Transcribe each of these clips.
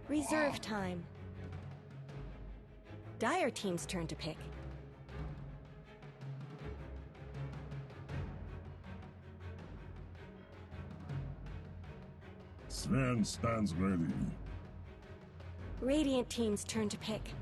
Reserve time. Dire team's turn to pick. Sven stands ready. Radiant team's turn to pick.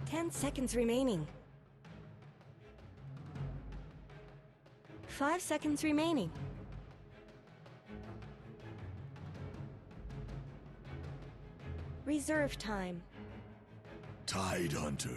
Ten seconds remaining. 5 seconds remaining. Reserve time. Tide Hunter.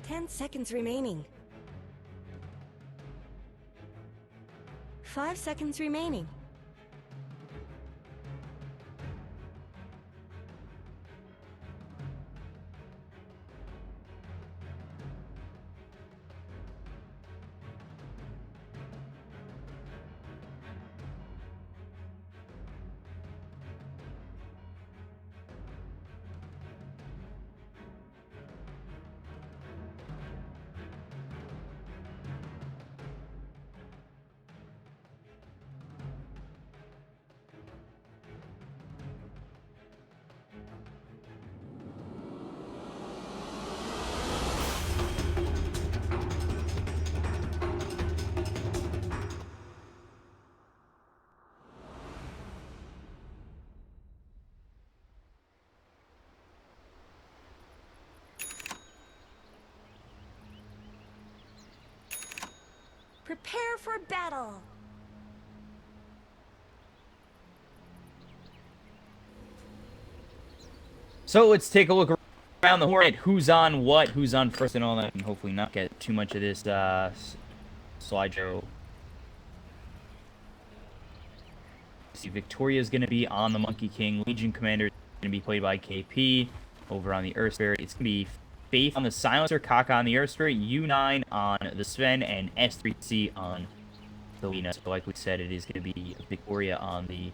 Ten seconds remaining. 5 seconds remaining. Prepare for battle! So let's take a look around the horn at who's on what, who's on first and all that, and hopefully not get too much of this slideshow. See, Victoria's going to be on the Monkey King. Legion Commander is going to be played by KP. Over on the Earth Spirit, it's going to be Faith on the Silencer, Kaka on the Earth Spirit, U9 on the Sven, and S3C on the Lena. So like we said, it is going to be Victoria on the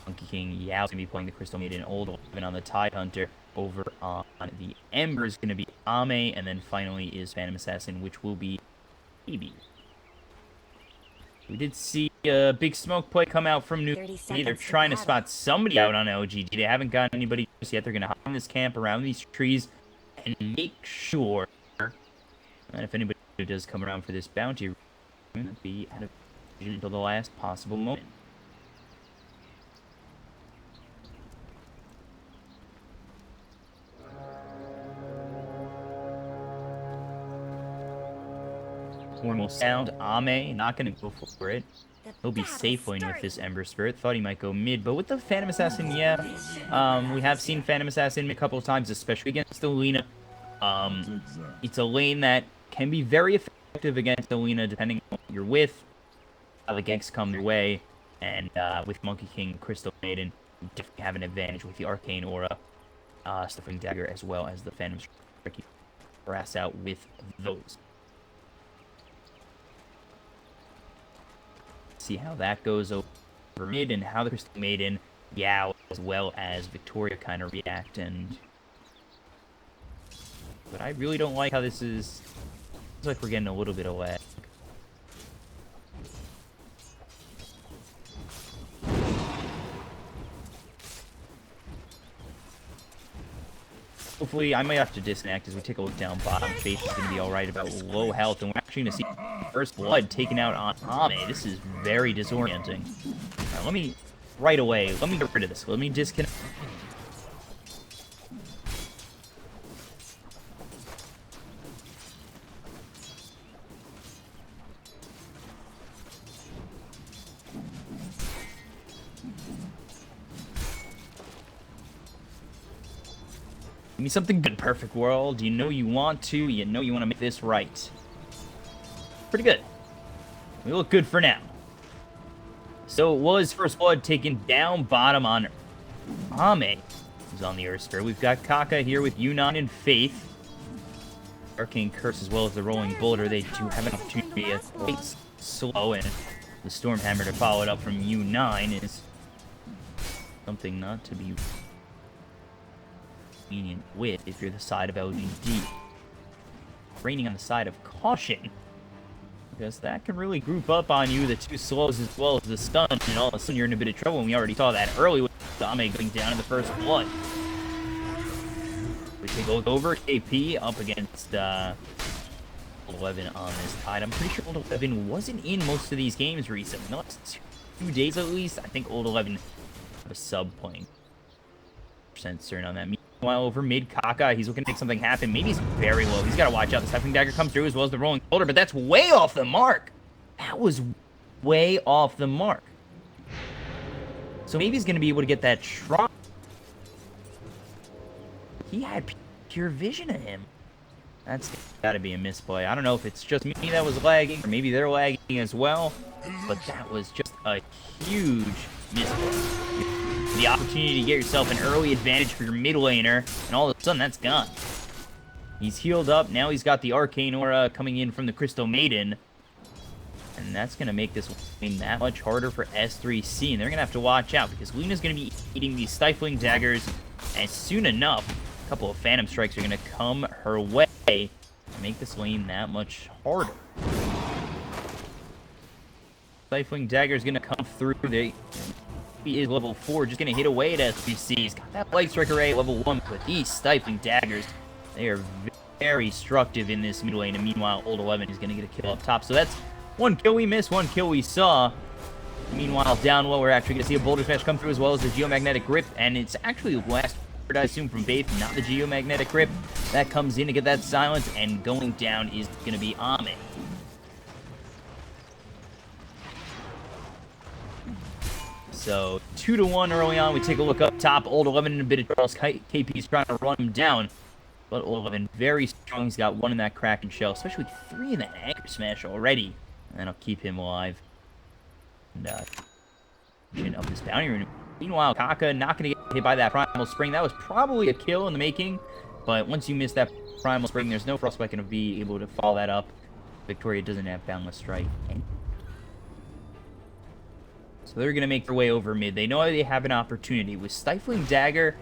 Monkey King. Yao's going to be playing the Crystal Maiden, Old 11 on the Tide Hunter. Over on the Ember is going to be Ame, and then finally is Phantom Assassin, which will be Newbee. We did see a big smoke play come out from Newbee. They're trying to spot somebody out on LGD. They haven't gotten anybody just yet. They're going to hide in this camp around these trees and make sure that if anybody does come around for this bounty, we're going to be out of vision until the last possible moment. Horn will sound. Ame not going to go for it. He'll be safe lane with this Ember Spirit. Thought he might go mid, but with the Phantom Assassin, yeah. We have seen Phantom Assassin a couple of times, especially against Alina. It's a lane that can be very effective against Alina, depending on what you're with, how the ganks come your way, and with Monkey King, Crystal Maiden, you definitely have an advantage with the Arcane Aura, Stuffing Dagger, as well as the Phantom Strike. Harass out with those. See how that goes over mid and how the Crystal Maiden, Yao, as well as Victoria kind of react. But I really don't like how this is. It's like we're getting a little bit of lag. Hopefully, I might have to disconnect as we take a look down bottom. Faith is going to be alright about low health, and we're actually going to see First Blood taken out on Ame. This is very disorienting. Now, let me right away. Let me get rid of this. Let me disconnect. Give me something good, perfect world. You know you want to. You know you want to make this right. Pretty good. We look good for now. So it was First Blood taken down bottom on Ame, who's on the Earth Sphere. We've got Kaka here with U9 and Faith. Arcane Curse as well as the Rolling Boulder. They do have an opportunity to quite slow, and the Stormhammer to follow it up from U9 is something not to be lenient with if you're the side of LGD. Raining on the side of caution, because that can really group up on you, the two slows as well as the stun, and all of a sudden you're in a bit of trouble, and we already saw that early with Ame going down in the First Blood. We take a look over, KP up against 11 on this tide. I'm pretty sure Old 11 wasn't in most of these games recently. In the last 2 days at least, I think Old 11 have a sub playing. Percent certain on that. Meanwhile, over mid, Kaka, he's looking to make something happen. Maybe he's very low. He's got to watch out. The Stifling Dagger comes through as well as the Rolling Boulder, but that's way off the mark. That was way off the mark. So maybe he's going to be able to get that Shrine. He had pure vision of him. That's got to be a misplay. I don't know if it's just me that was lagging, or maybe they're lagging as well, but that was just a huge misplay. The opportunity to get yourself an early advantage for your mid laner, and all of a sudden that's gone. He's healed up. Now he's got the Arcane Aura coming in from the Crystal Maiden, and that's going to make this game that much harder for S3C, and they're going to have to watch out, because Luna's going to be eating these Stifling Daggers, and soon enough, a couple of Phantom Strikes are going to come her way to make this lane that much harder. Stifling Dagger is going to come through. He is level 4, just going to hit away at S3C. He's got that Light Strike Array at level 1, but these Stifling Daggers, they are very destructive in this mid lane, and meanwhile, Old 11 is going to get a kill up top. So that's one kill we missed, one kill we saw. Meanwhile, down low, we're actually going to see a Boulder Smash come through as well as the Geomagnetic Grip, and it's actually the last word, I assume, from Faith, not the Geomagnetic Grip. That comes in to get that silence, and going down is going to be Ame. So 2-1 early on. We take a look up top. Old 11 in a bit of trouble. KP's trying to run him down, but Old 11 very strong. He's got 1 in that Kraken Shell, especially 3 in that Anchor Smash already, and that'll keep him alive. And up this bounty rune. Meanwhile, Kaka not going to get hit by that Primal Spring. That was probably a kill in the making, but once you miss that Primal Spring, there's no Frostbite going to be able to follow that up. Victoria doesn't have Boundless Strike. So they're going to make their way over mid. They know they have an opportunity. With Stifling Dagger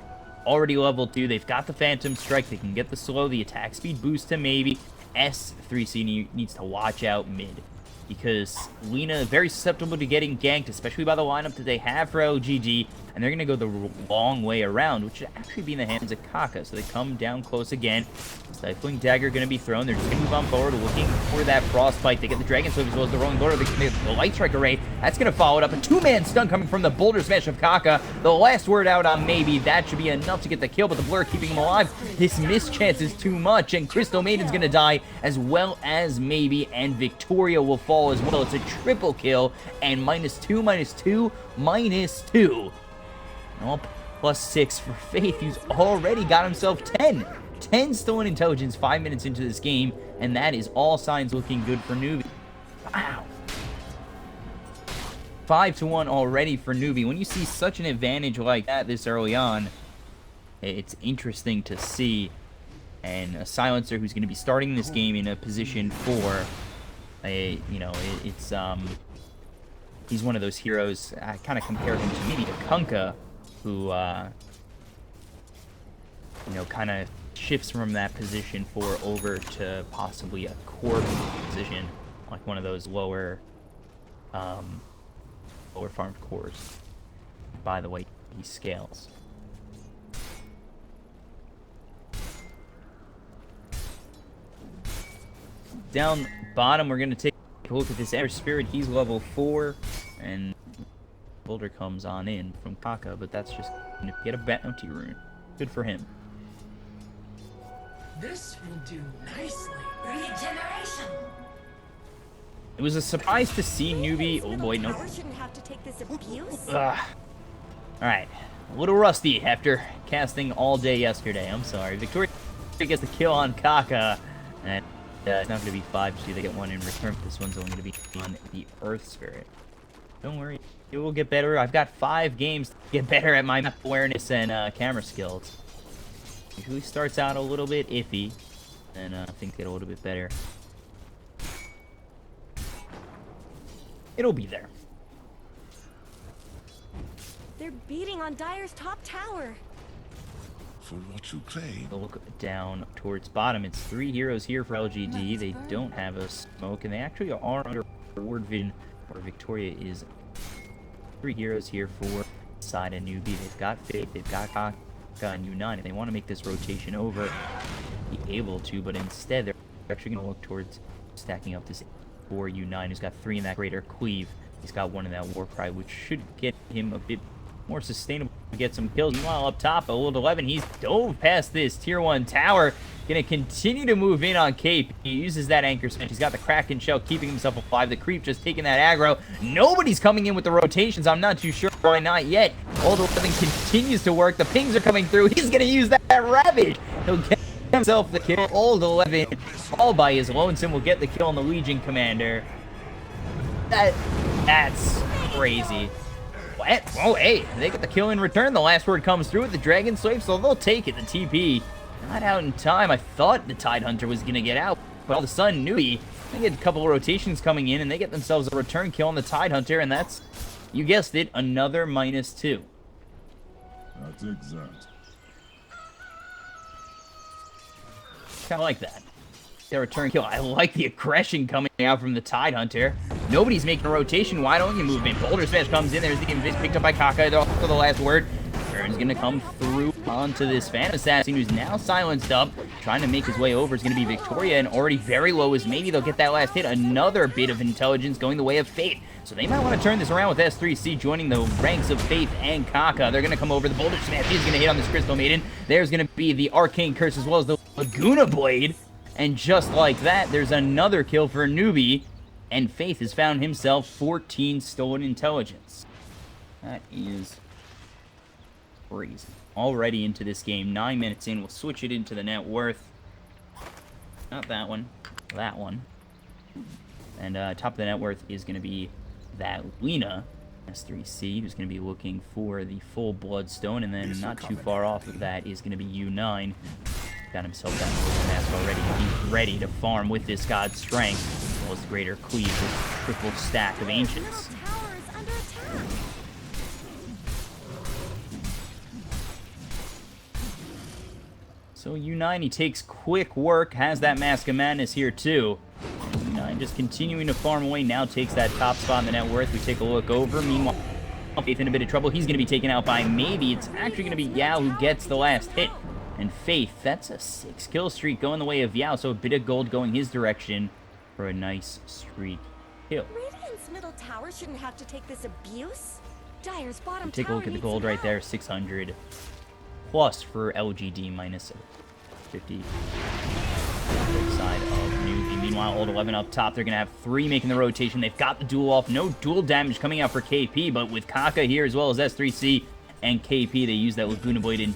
already level 2, they've got the Phantom Strike. They can get the slow, the attack speed boost to maybe. S3C needs to watch out mid, because Lina is very susceptible to getting ganked, especially by the lineup that they have for LGD, and they're going to go the long way around, which should actually be in the hands of Kaka. So they come down close again. Stifling Dagger going to be thrown. They're just going to move on forward, looking for that Frostbite. They get the Dragon Swipe as well as the Rolling Boulder. They get the Light Strike Array. That's going to follow it up. A 2-man stun coming from the Boulder Smash of Kaka. The last word out on maybe. That should be enough to get the kill, but the Blur keeping him alive. This mischance is too much, and Crystal Maiden's going to die, as well as maybe, and Victoria will fall as well. It's a triple kill, and -2, -2, -2. All +6 for Faith, who's already got himself 10. 10 stolen intelligence 5 minutes into this game, and that is all signs looking good for Newbee. Wow. 5-1 already for Newbee. When you see such an advantage like that this early on, it's interesting to see. And a Silencer who's going to be starting this game in a position for a, he's one of those heroes. I kind of compare him to maybe a Kunkka, who, kind of shifts from that position over to possibly a core position, like one of those lower farmed cores. By the way, he scales. Down bottom, we're going to take a look at this Ember Spirit. He's level 4, and Boulder comes on in from Kaka, but that's just going to get a bounty rune. Good for him. This will do nicely. Regeneration. It was a surprise to see Newbee. Oh boy, nope. Tower shouldn't have to take this abuse. Alright, a little rusty after casting all day yesterday. I'm sorry. Victoria gets the kill on Kaka. And it's not going to be 5 to they get one in return. This one's only going to be on the Earth Spirit. Don't worry, it will get better. I've got 5 games to get better at my map awareness and camera skills. Usually starts out a little bit iffy, and I think get a little bit better. It'll be there. They're beating on Dyer's top tower. For what you claim. Look down towards bottom. It's 3 heroes here for LGD. They don't have a smoke, and they actually are under ward vision where Victoria is. 3 heroes here for side and Newbee. They've got Faith, they've got Kaka and U9. They want to make this rotation over, be able to, but instead they're actually going to look towards stacking up this for U9, who's got 3 in that Greater Cleave. He's got 1 in that Warcry, which should get him a bit more sustainable to get some kills. Meanwhile, up top, Old 11, he's dove past this Tier 1 tower. Gonna continue to move in on Cape. He uses that Anchor Smash. He's got the Kraken Shell, keeping himself alive. The Creep just taking that aggro. Nobody's coming in with the rotations. I'm not too sure why not yet. Old 11 continues to work. The pings are coming through. He's gonna use that Ravage. He'll get himself the kill. Old 11, all by his lonesome, will get the kill on the Legion Commander. That's crazy. What? Oh, hey, they get the kill in return. The last word comes through with the Dragon Slave, so they'll take it. The TP, not out in time. I thought the Tidehunter was going to get out, but all of a sudden, Newbee, they get a couple of rotations coming in, and they get themselves a return kill on the Tidehunter, and that's, you guessed it, another -2. That's exact. Kind of like that. Their return kill. I like the aggression coming out from the Tidehunter. Nobody's making a rotation. Why don't you move in? Boulder Smash comes in. There's the Invis picked up by Kaka for the last word. Turn's going to come through onto this Phantom Assassin, who's now silenced up. Trying to make his way over is going to be Victoria, and already very low as maybe they'll get that last hit. Another bit of intelligence going the way of Fate. So they might want to turn this around with S3C joining the ranks of Faith and Kaka. They're going to come over. The Boulder Smash is going to hit on this Crystal Maiden. There's going to be the Arcane Curse as well as the Laguna Blade. And just like that, there's another kill for Newbee, and Faith has found himself 14 stolen intelligence. That is crazy. Already into this game, 9 minutes in, we'll switch it into the net worth. Not that one, that one. And top of the net worth is going to be that Lena, S3C, who's going to be looking for the full Bloodstone, and then not too far off of that is going to be U9. Got himself down the mask already, and he's ready to farm with this God's Strength, as well as the Greater Cleave with triple stack of Ancients. Middle tower is under attack. So U9, he takes quick work, has that Mask of Madness here too. U9 just continuing to farm away, now takes that top spot in the net worth. We take a look over, meanwhile, Faith in a bit of trouble. He's going to be taken out by maybe. It's actually going to be Yao who gets the last hit. And Faith, that's a 6 kill streak going the way of Yao, so a bit of gold going his direction for a nice streak kill. Radiant's middle tower shouldn't have to take this abuse. Dyer's bottom Take a tower look at the needs gold some right there, help. 600 plus for LGD minus 50. Side of Newbee. Meanwhile, Old 11 up top. They're going to have 3 making the rotation. They've got the duel off. No dual damage coming out for KP, but with Kaka here as well as S3C and KP, they use that Laguna Blade in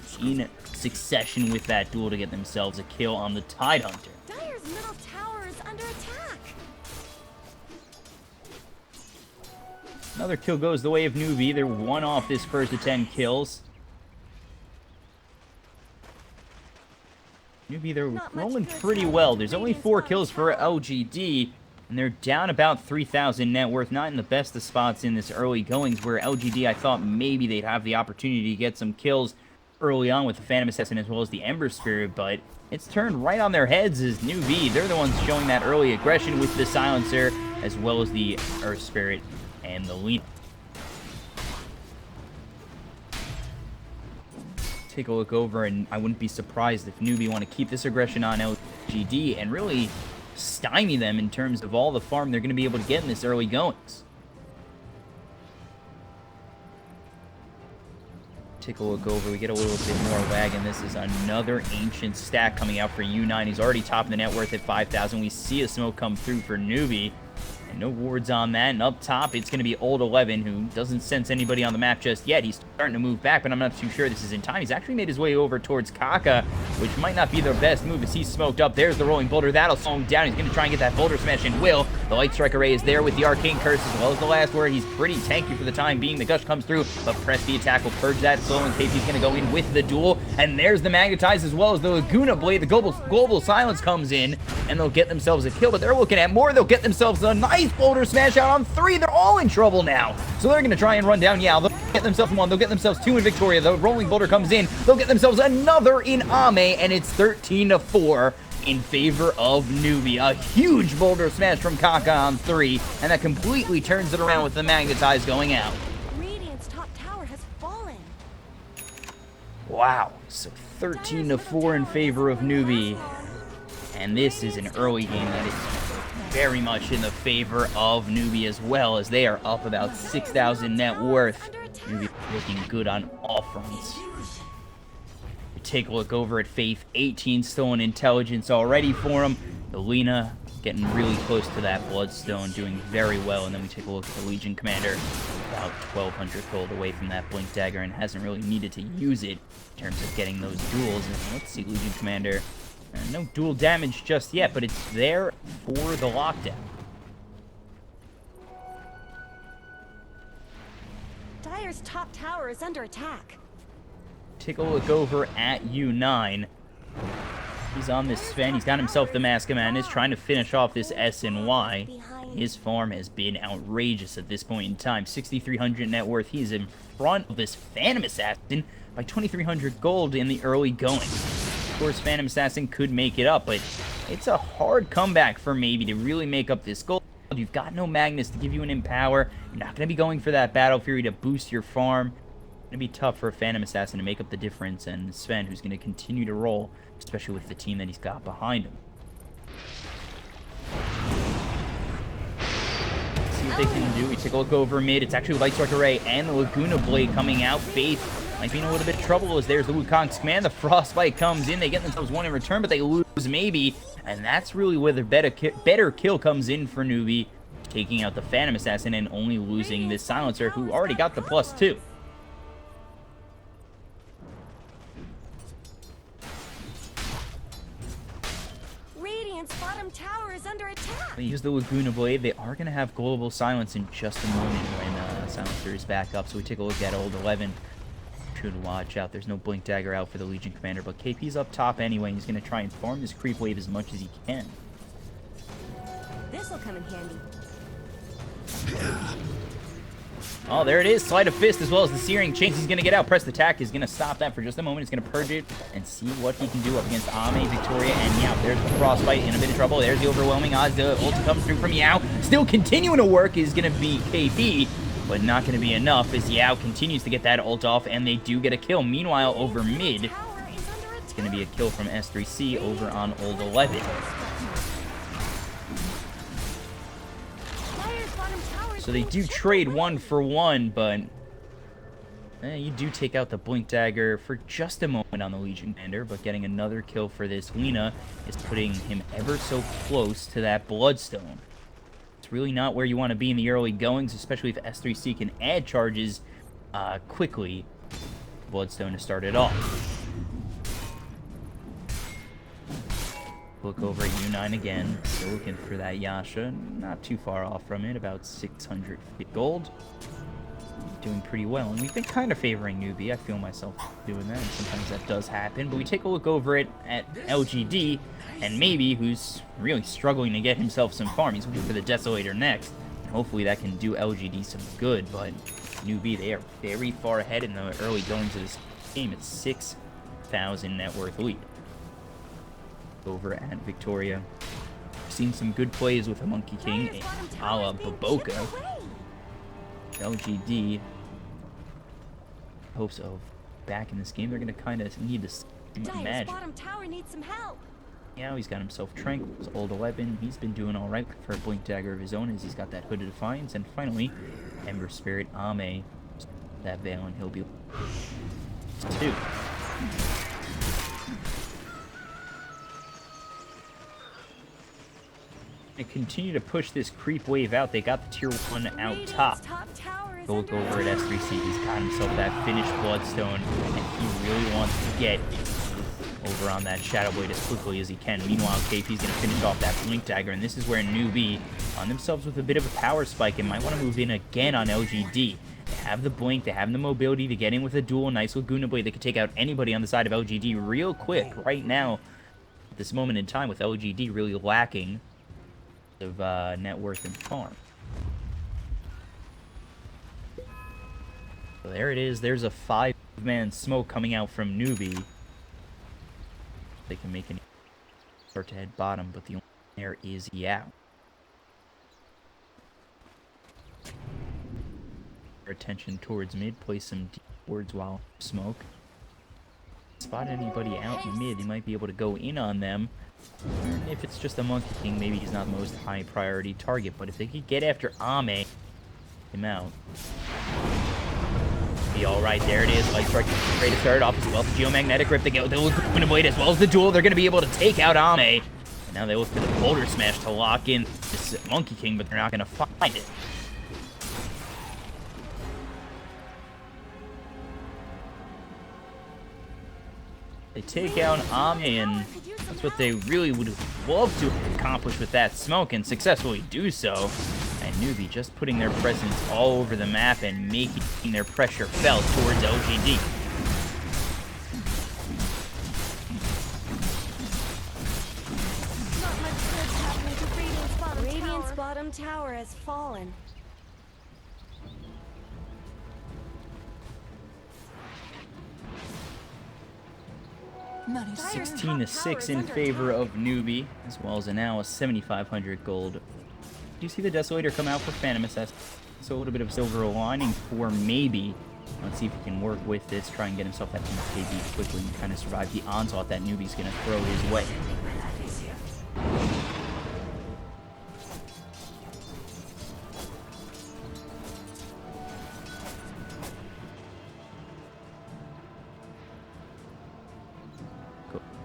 succession with that duel to get themselves a kill on the Tidehunter. Dyer's middle tower is under attack. Another kill goes the way of Newbee. They're 1 off this first of 10 kills. Newbee, they're Not much rolling good pretty time. well. There's only Radiant's 4 bottom kills for tower. LGD, and they're down about 3,000 net worth. Not in the best of spots in this early goings, where LGD, I thought maybe they'd have the opportunity to get some kills early on with the Phantom Assassin as well as the Ember Spirit, but it's turned right on their heads as Newbee. They're the ones showing that early aggression with the Silencer as well as the Earth Spirit and the Lena. Take a look over, and I wouldn't be surprised if Newbee want to keep this aggression on LGD and really stymie them in terms of all the farm they're going to be able to get in this early goings. Take a look over. We get a little bit more lag, and this is another ancient stack coming out for U9. He's already topping the net worth at 5,000. We see a smoke come through for Newbee. And no wards on that. And up top, it's going to be Old 11, who doesn't sense anybody on the map just yet. He's starting to move back, but I'm not too sure this is in time. He's actually made his way over towards Kaka, which might not be the best move as he's smoked up. There's the rolling boulder. That'll slow him down. He's going to try and get that boulder smash and will. The Light Strike Array is there with the Arcane Curse as well as the last word. He's pretty tanky for the time being. The Gush comes through, but press the attack will purge that slow, and KP's going to go in with the duel. And there's the Magnetize as well as the Laguna Blade. The Global Silence comes in, and they'll get themselves a kill, but they're looking at more. They'll get themselves a nice boulder smash out on 3. They're all in trouble now. So they're going to try and run down Yao. They'll get themselves 1. They'll get themselves 2 in Victoria. The rolling boulder comes in. They'll get themselves another in Ame, and it's 13-4 in favor of Newbee. A huge boulder smash from Kaka on 3, and that completely turns it around with the Magnetize going out. Radiant's top tower has fallen. Wow. So 13-4 in favor of Newbee. And this is an early game that is very much in the favor of Newbee as well, as they are up about 6,000 net worth. Newbee looking good on all fronts. We take a look over at Faith. 18 stolen intelligence already for him. The Lena getting really close to that Bloodstone, doing very well. And then we take a look at the Legion Commander, about 1,200 gold away from that Blink Dagger, and hasn't really needed to use it in terms of getting those duels. And let's see, Legion Commander. No dual damage just yet, but it's there for the lockdown. Dire's top tower is under attack. Take a look over at U9. He's on this Sven. He's got himself the Mask of Madness, trying to finish off this S and Y. His farm has been outrageous at this point in time. 6,300 net worth. He's in front of this Phantom Assassin by 2,300 gold in the early going. Of course, Phantom Assassin could make it up, but it's a hard comeback for maybe to really make up this gold. You've got no Magnus to give you an Empower. You're not going to be going for that Battle Fury to boost your farm. It's going to be tough for a Phantom Assassin to make up the difference, and Sven, who's going to continue to roll, especially with the team that he's got behind him. Let's see what they can do. We take a look over mid. It's actually Light Strike Array and the Laguna Blade coming out. Faith might be in a little bit of trouble as there's the Wukong's command. The Frostbite comes in. They get themselves 1 in return, but they lose maybe. And that's really where the better kill comes in for Newbee, taking out the Phantom Assassin and only losing this Silencer, who already got the +2. Radiant's bottom tower is under attack. They use the Laguna Blade. They are going to have Global Silence in just a moment when Silencer is back up. So we take a look at Old 11. Should watch out. There's no Blink Dagger out for the Legion Commander, but KP's up top anyway, and he's going to try and farm this creep wave as much as he can. This'll come in handy. Oh, there it is. Sleight of Fist as well as the Searing Chains. He's going to get out. Pressed Attack is going to stop that for just a moment. He's going to purge it and see what he can do up against Ame, Victoria, and Yao. There's the Frostbite in a bit of trouble. There's the overwhelming odds. The ulti comes through from Yao. Still continuing to work is going to be KP, but not going to be enough as Yao continues to get that ult off, and they do get a kill. Meanwhile, over mid, it's going to be a kill from S3C over on Old 11. So they do trade 1 for 1, but you do take out the Blink Dagger for just a moment on the Legion Commander, but getting another kill for this Lena is putting him ever so close to that Bloodstone. It's really not where you want to be in the early goings, especially if S3C can add charges quickly. Bloodstone to start it off. Look over at U9 again, still looking for that Yasha. Not too far off from it, about 600 gold. Doing pretty well, and we've been kind of favoring Newbee. I feel myself doing that, and sometimes that does happen. But we take a look over it at LGD, and maybe who's really struggling to get himself some farm. He's looking for the Desolator next, and hopefully that can do LGD some good. But Newbee, they are very far ahead in the early goings of this game. It's 6,000 net worth lead. Over at Victoria, seen some good plays with a Monkey King a la Baboka. LGD hopes of back in this game. They're going to kind of need to match. Bottom tower needs some help. Yeah, he's got himself Tranquil. His Old 11. He's been doing all right for a Blink Dagger of his own, as he's got that Hood of Defiance. And finally, Ember Spirit Ame. That Veil, and he'll be 2. And continue to push this creep wave out. They got the tier 1 out Radiant's top. tower is Go under over at attack. S3C. He's got himself that finished Bloodstone, and he really wants to get over on that Shadow Blade as quickly as he can. Meanwhile, KP's going to finish off that Blink Dagger, and this is where Newbee on themselves with a bit of a power spike and might want to move in again on LGD. They have the Blink, they have the mobility to get in with a dual nice Laguna Blade. They can take out anybody on the side of LGD real quick right now at this moment in time with LGD really lacking of net worth and farm. So there it is. There's a 5-man smoke coming out from Newbee. They can make an start to head bottom, but the only there is Yao. Attention towards mid, place some deep wards while smoke. Spot anybody out in mid, they might be able to go in on them. And if it's just a Monkey King, maybe he's not the most high priority target, but if they could get after Ame, him out. Be alright, there it is. Light Strike ready to start off as well. The Geomagnetic Rip, they go the Laguna Blade as well as the duel. They're going to be able to take out Ame. And now they look for the Boulder Smash to lock in this Monkey King, but they're not going to find it. They take out Ame, and that's what they really would love to accomplish with that smoke and successfully do so. And Newbee just putting their presence all over the map and making their pressure felt towards LGD. Not much good's happening to Radiant's bottom tower. Radiant's bottom tower has fallen. Nice. 16 to 6 in favor of Newbee, as well as now a 7,500 gold. Do you see the Desolator come out for Phantom Assassin? So a little bit of silver lining for maybe. Let's see if he can work with this, try and get himself that KB quickly and kind of survive the onslaught that Newbee's going to throw his way.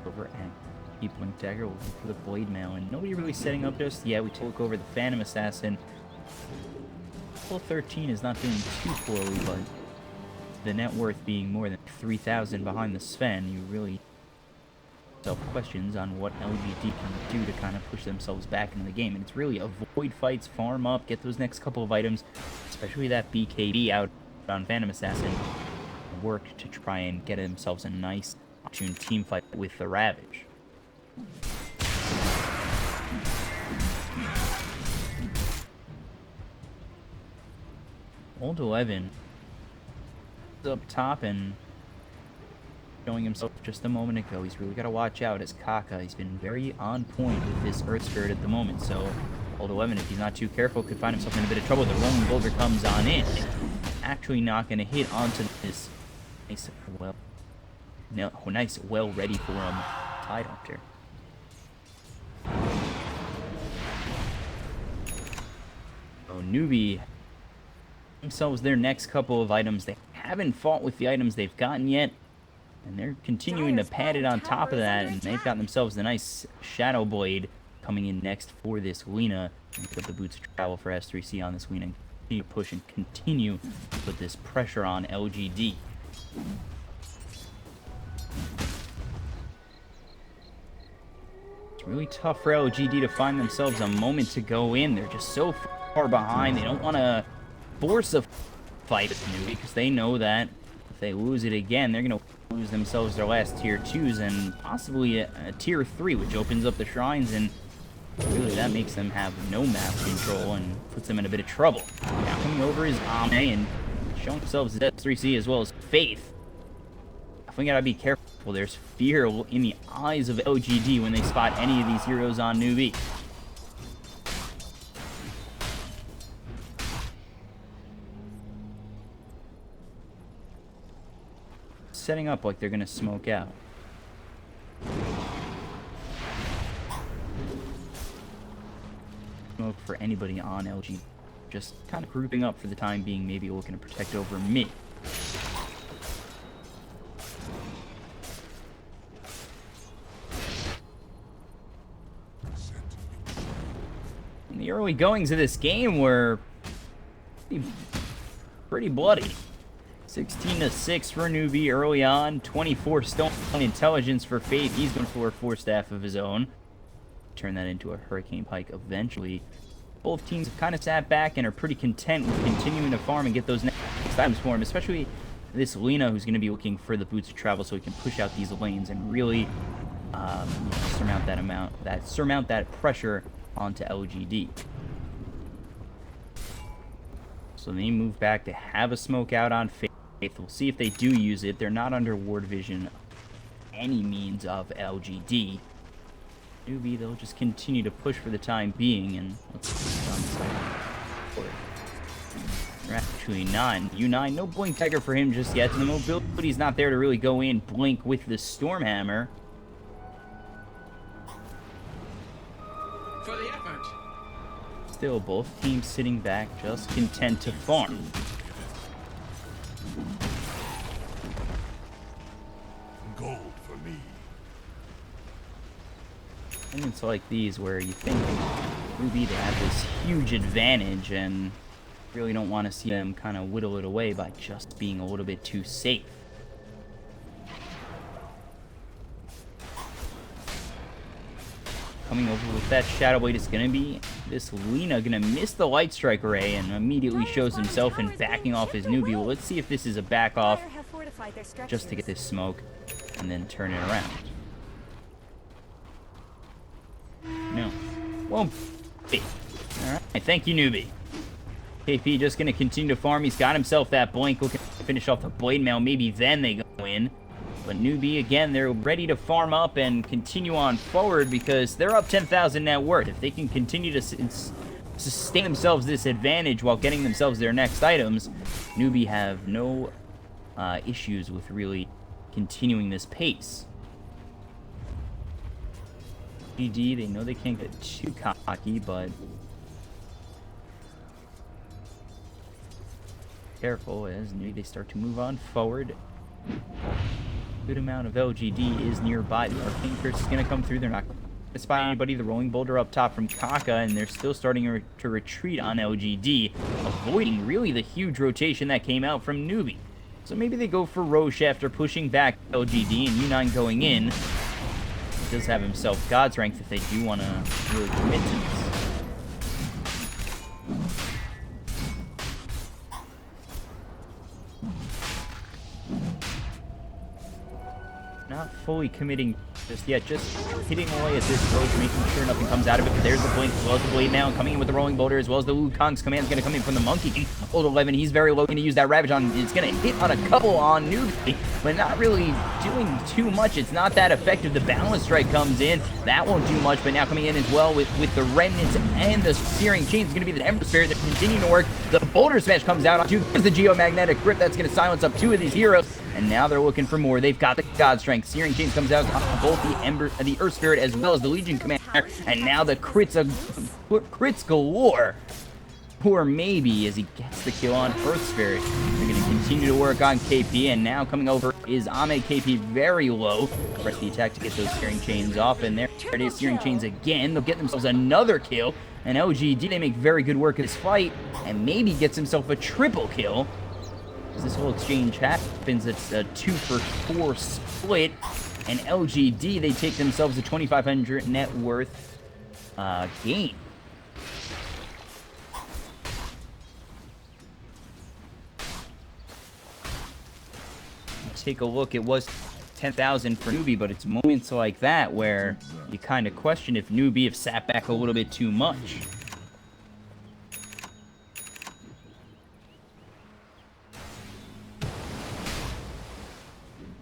Over and keep Blink Dagger. We'll look for the Blade Mail, and nobody really setting up just yet. We took over the Phantom Assassin. Full 13 is not doing too poorly, but the net worth being more than 3,000 behind the Sven, you really self questions on what LGD can do to kind of push themselves back into the game. And it's really avoid fights, farm up, get those next couple of items, especially that BKB out on Phantom Assassin, work to try and get themselves a nice team fight with the Ravage. Old 11 is up top and showing himself just a moment ago. He's really got to watch out as Kaka. He's been very on point with his Earth Spirit at the moment. So Old 11, if he's not too careful, could find himself in a bit of trouble. The Rolling Boulder comes on in. Actually not going to hit onto this nice, well ready for him Tide Hunter. So Newbee themselves their next couple of items. They haven't fought with the items they've gotten yet, and they're continuing to pad it on top of that, and they've got themselves the nice Shadow Blade coming in next for this Lina. And put the Boots of Travel for S3C on this Lina. Continue to push and continue to put this pressure on LGD. It's really tough for LGD to find themselves a moment to go in. They're just so far behind. They don't want to force a fight with Newbee because they know that if they lose it again, they're going to lose themselves their last tier 2s and possibly a tier 3, which opens up the shrines, and really that makes them have no map control and puts them in a bit of trouble. Now coming over is Ame and showing themselves as S3C as well as Faith. Definitely gotta be careful. There's fear in the eyes of LGD when they spot any of these heroes on Newbee. Setting up like they're gonna smoke out. Smoke for anybody on LG. Just kind of grouping up for the time being, maybe looking to protect over mid. The early goings of this game were pretty bloody. 16-6 for Newbee early on. 24 stone intelligence for Faith. He's going for a 4-staff of his own. Turn that into a Hurricane Pike eventually. Both teams have kind of sat back and are pretty content with continuing to farm and get those next items for him, especially this Lena, who's going to be looking for the boots of travel so he can push out these lanes and really surmount that pressure onto LGD. So they move back to have a smoke out on Faith. We'll see if they do use it. They're not under ward vision any means of LGD. Newbee, they'll just continue to push for the time being, and let's see on the side. They're actually 9. U9, no Blink Dagger for him just yet. The mobility's not there to really go in blink with the Stormhammer. For the effort. Still, both teams sitting back, just content to farm. Gold for me. And it's like these where you think Newbee, they have this huge advantage and really don't want to see them kind of whittle it away by just being a little bit too safe. Coming over with that Shadow Blade is going to be this Lena going to miss the Light Strike Array and immediately shows himself and backing off his Newbee. Well, let's see if this is a back off just to get this smoke and then turn it around. No. Won't be. Alright, thank you, Newbee. KP just going to continue to farm. He's got himself that blink, looking to finish off the Blade Mail. Maybe then they go in. But Newbee, again, they're ready to farm up and continue on forward because they're up 10,000 net worth. If they can continue to sustain themselves this advantage while getting themselves their next items, Newbee have no issues with really continuing this pace. LGD, they know they can't get too cocky, but careful as they start to move on forward. Good amount of LGD is nearby. The Arcane Curse is going to come through. They're not going to spy anybody. The Rolling Boulder up top from Kaka, and they're still starting to retreat on LGD, avoiding really the huge rotation that came out from Newbee. So maybe they go for Roche after pushing back LGD and U9 going in. He does have himself God's Rank if they do want to really commit to this. Not fully committing just yet, just hitting away at this Roach, making sure nothing comes out of it. But there's the blink, as well as the blade now, coming in with the rolling boulder, as well as the Wukong's command is going to come in from the Monkey King. Old 11, he's very low, going to use that Ravage on. It's going to hit on a couple on Newbee, but not really doing too much. It's not that effective. The Balance Strike comes in. That won't do much, but now coming in as well with the Remnants and the Searing Chains is going to be the Ember Spirit that continue to work. The Boulder Smash comes out onto the Geomagnetic Grip. That's going to silence up 2 of these heroes. And now they're looking for more. They've got the God Strength. Searing Chains comes out on both the Earth Spirit as well as the Legion Commander. And now the crits galore. Poor Maybe as he gets the kill on Earth Spirit. They're going to continue to work on KP. And now coming over is Ame. KP very low. Press the attack to get those Searing Chains off. And there it is. Searing Chains again. They'll get themselves another kill. And LGD, they make very good work of this fight. And Maybe gets himself a triple kill. As this whole exchange happens, it's a 2-for-4 split, and LGD, they take themselves a 2,500 net worth gain. Take a look, it was 10,000 for Newbee, but it's moments like that where you kind of question if Newbee have sat back a little bit too much.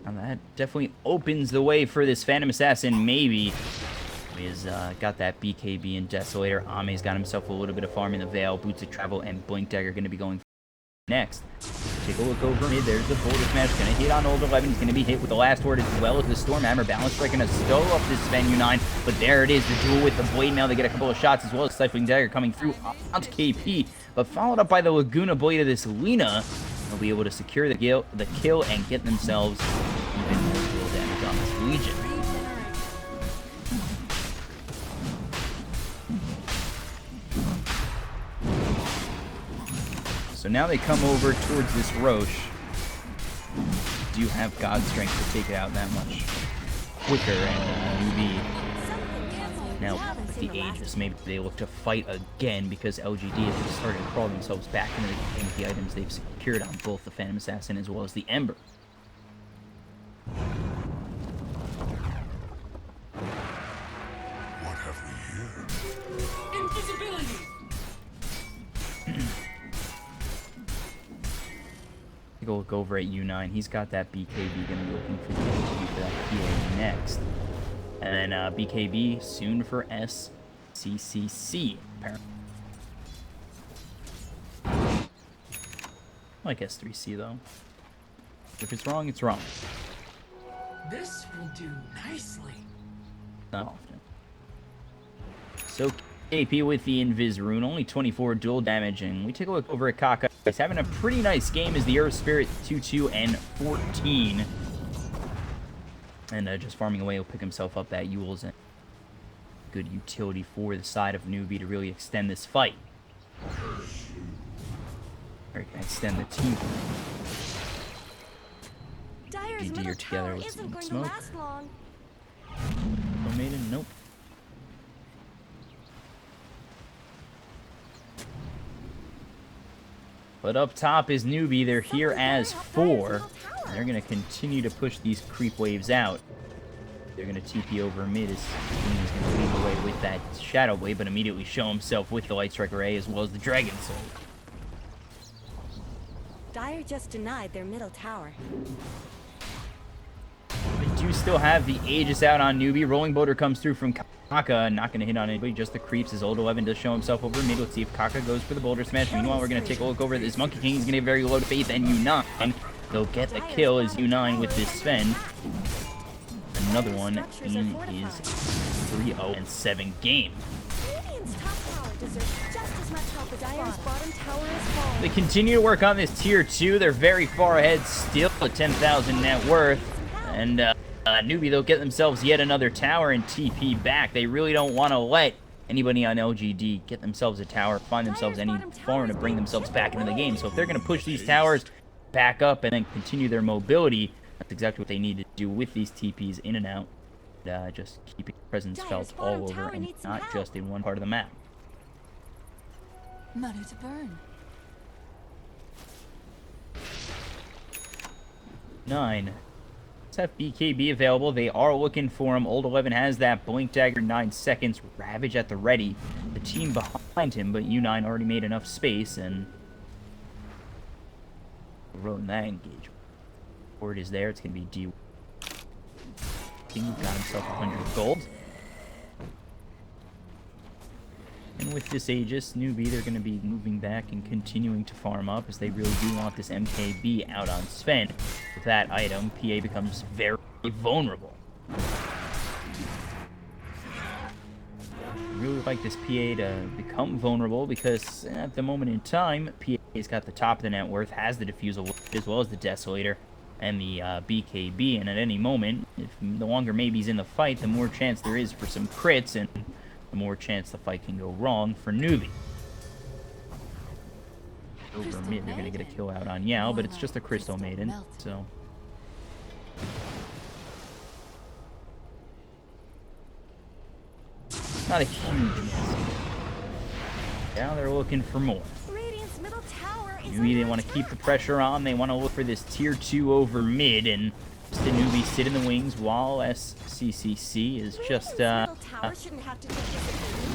And that definitely opens the way for this Phantom Assassin. Maybe he's got that BKB and Desolator. Ame's got himself a little bit of farm in the Veil. Boots of Travel and Blink Dagger going to be going next. Take a look over mid. There's the Boulder Smash. Going to hit on Old 11. He's going to be hit with the last word as well as the Stormhammer. Balance Strike going to stow up this Sven U9. But there it is. The duel with the Blade Mail. They get a couple of shots as well as Stifling Dagger coming through onto KP. But followed up by the Laguna Blade of this Lena. They'll be able to secure the kill and get themselves even more dual damage on this Legion. So now they come over towards this Roche. Do have God strength to take it out that much quicker, and Newbee. Now, with the Aegis, maybe they look to fight again because LGD has just started to crawl themselves back into the game with the items they've secured on both the Phantom Assassin as well as the Ember. What have we here? Invisibility! Take a look over at U9. He's got that BKB, going to be looking for the LGD for that PA next. And then BKB soon for SCCC, apparently. I like S3C, though. If it's wrong, it's wrong. This will do nicely. Not often. So, KP with the Invis rune, only 24 dual damage, and we take a look over at Kaka. He's having a pretty nice game as the Earth Spirit 2-2 and 14. And just farming away, he'll pick himself up that Yules, and good utility for the side of Newbee to really extend this fight. Or he can extend the team. Dyer's GD middle are together tower with isn't some going smoke. to last long. No maiden, nope. But up top is Newbee. They're here as 4. And they're going to continue to push these creep waves out. They're going to TP over mid as Queen is going to lead the way with that Shadow Blade, but immediately show himself with the Light Strike Array as well as the Dragon Soul. Dyer just denied their middle tower. They do still have the Aegis out on Newbee. Rolling Boulder comes through from Kaka. Not going to hit on anybody, just the creeps as Old 11 does show himself over mid. Let's see if Kaka goes for the Boulder Smash. Meanwhile, we're going to take a look over at this Monkey King. He's going to get very low to Faith and U9. They'll get the kill as U9 with this Sven. Another one in his 3-0-7 game. Radiant's top tower deserves just as much help as Dyer's bottom tower is falling. They continue to work on this tier 2. They're very far ahead still at 10,000 net worth. And Newbee, they'll get themselves yet another tower and TP back. They really don't want to let anybody on LGD get themselves a tower, find themselves any farm to bring themselves back into the game. So if they're going to push these towers back up and then continue their mobility, that's exactly what they need to do with these TPs in and out. Just keeping presence felt all over and not just in one part of the map. Money to burn. 9. Let's have BKB available. They are looking for him. Old 11 has that Blink Dagger, 9 seconds. Ravage at the ready. The team behind him, but U9 already made enough space and ruin that engagement. Word is there. It's going to be D. King got himself 100 gold. And with this Aegis, Newbee, they're going to be moving back and continuing to farm up as they really do want this MKB out on Sven. With that item, PA becomes very vulnerable. I really like this PA to become vulnerable because at the moment in time, PA's got the top of the net worth, has the Diffusal as well as the Desolator and the BKB, and at any moment, if the longer maybe's in the fight, the more chance there is for some crits, and the more chance the fight can go wrong for Newbee. Over mid, they're going to get a kill out on Yao, but it's just a Crystal Maiden, so... Not a huge miss. Now they're looking for more. Radiant's middle tower is Newbee, they want to keep the pressure on. They want to look for this tier 2 over mid, and just the Newbee sit in the wings while SCCC is just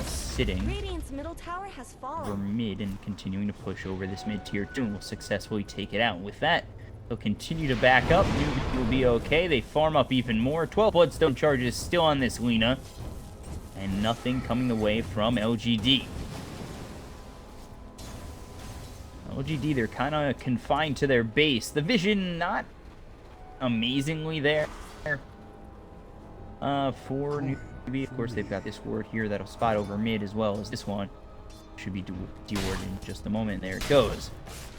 sitting Radiant's middle tower has over fallen. mid and continuing to push over this mid tier 2 and will successfully take it out. With that, they'll continue to back up. Newbee will be okay. They farm up even more. 12 Bloodstone charges still on this Lina, and nothing coming away from LGD. LGD, they're kind of confined to their base. The vision, not amazingly there. For Newbee, of course, they've got this ward here that'll spot over mid as well as this one. Should be de-warded in just a moment. There it goes.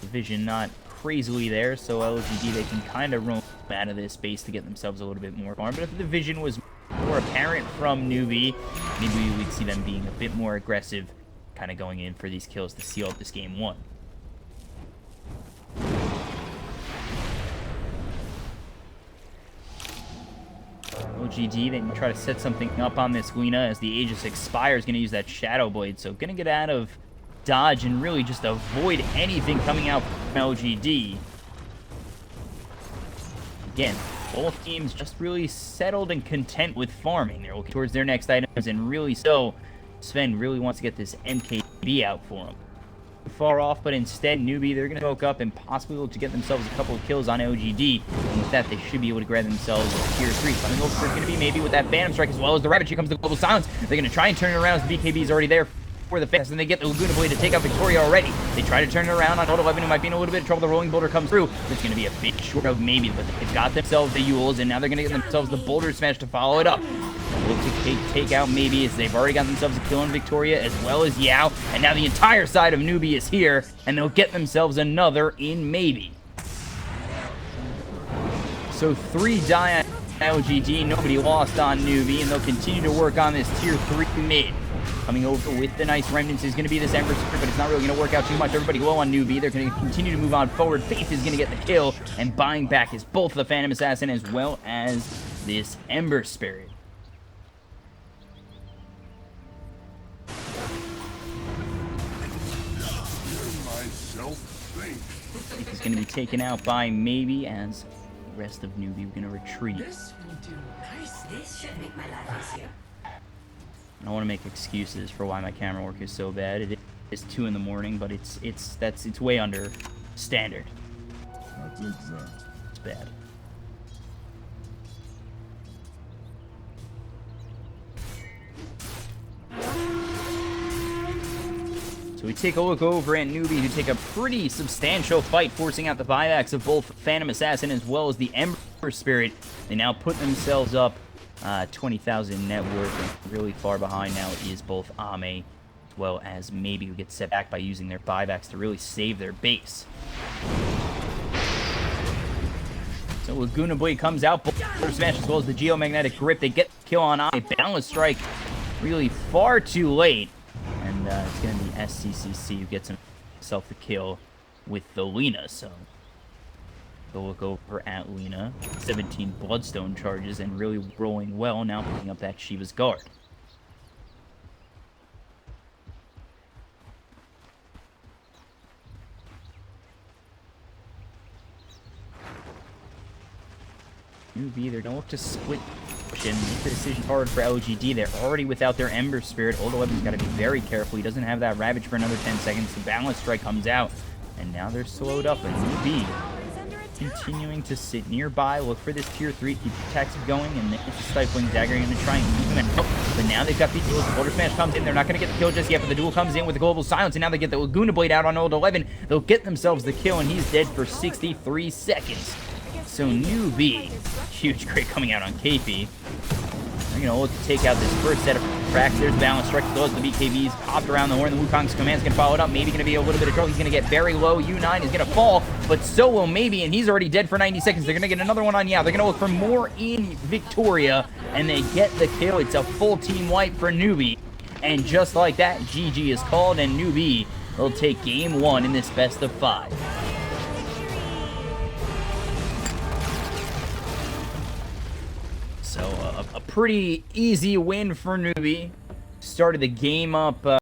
The vision not crazily there, so LGD, they can kind of roam out of this base to get themselves a little bit more farm. But if the vision was more apparent from Newbee, maybe we'd see them being a bit more aggressive, kind of going in for these kills to seal up this game 1. LGD, they try to set something up on this Lena as the Aegis expires. Going to use that Shadow Blade, so going to get out of dodge and really just avoid anything coming out from LGD. Again, both teams just really settled and content with farming. They're looking towards their next items, and really so, Sven really wants to get this MKB out for him. Far off, but instead, Newbee, they're going to poke up and possibly able to get themselves a couple of kills on LGD. And with that, they should be able to grab themselves a tier 3. Coming over is going to be maybe with that Phantom Strike as well as the Rabbit. Here comes the Global Silence. They're going to try and turn it around as the BKB is already there for the fast, and they get the Laguna Blade to take out Victoria already. They try to turn it around on Old 11, who might be in a little bit of trouble. The Rolling Boulder comes through. It's going to be a bit short of maybe, but they've got themselves the Yules, and now they're going to get themselves the Boulder Smash to follow it up. Look to take out maybe, as they've already got themselves a kill on Victoria as well as Yao, and now the entire side of Newbee is here, and they'll get themselves another in maybe. So 3 die on LGD, nobody lost on Newbee, and they'll continue to work on this tier 3 mid. Coming over with the nice remnants is going to be this Ember Spirit, but it's not really going to work out too much. Everybody low on Newbee. They're going to continue to move on forward. Faith is going to get the kill, and buying back is both the Phantom Assassin as well as this Ember Spirit. Faith is going to be taken out by maybe, as the rest of Newbee are going to retreat. This will do nice. This should make my life easier. I don't want to make excuses for why my camera work is so bad. It is 2 in the morning, but it's way under standard. That's exact. It's bad. So we take a look over at Newbee, who take a pretty substantial fight, forcing out the buybacks of both Phantom Assassin as well as the Ember Spirit. They now put themselves up 20,000 net worth, and really far behind now is both Ame as well as maybe who get set back by using their buybacks to really save their base. So Laguna Blade comes out, Boulder Smash as well as the Geomagnetic Grip. They get the kill on Ame. Balance Strike really far too late, and it's going to be SCCC who gets himself the kill with the Lena. So go look over at Lena. 17 Bloodstone charges and really rolling well, now picking up that Shiva's Guard. Newbee, they're going to look to split push and make the decision hard for LGD. They're already without their Ember Spirit. Old 11's got to be very careful. He doesn't have that Ravage for another 10 seconds. The Balance Strike comes out, and now they're slowed up. And Newbee continuing to sit nearby, look for this tier 3, keep the attacks going, and then the Stifling Dagger going to try and leave him out. But now they've got the duels. The Boulder Smash comes in. They're not going to get the kill just yet, but the duel comes in with the Global Silence, and now they get the Laguna Blade out on Old 11. They'll get themselves the kill, and he's dead for 63 seconds. So Newbee, huge crit coming out on KP. They're going to look to take out this first set of cracks. There's Balance Strike, those the BKBs popped around the horn. The Wukong's command's going to follow it up. Maybe going to be a little bit of trouble. He's going to get very low. U9 is going to fall, but so will Maybe, and he's already dead for 90 seconds. They're going to get another one on Yao. They're going to look for more in Victoria, and they get the kill. It's a full team wipe for Newbee. And just like that, GG is called, and Newbee will take game 1 in this best of 5. So a pretty easy win for Newbee. Started the game up